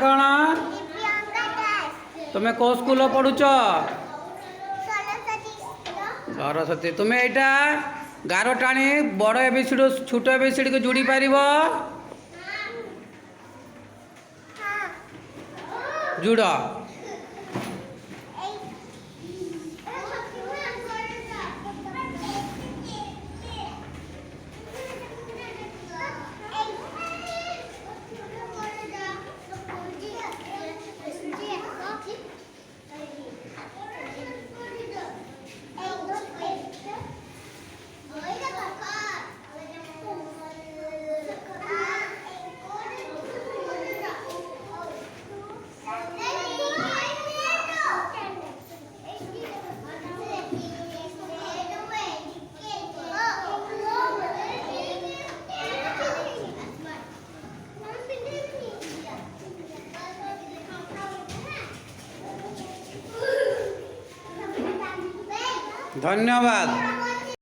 कौन तुम्हें को स्कूल पढ़ुच सरस्वती तुम्हें यहाँ गार टाणी बड़ एबिसीडी छोट एबिसीडी को जोड़ी पार जुड़ धन्यवाद।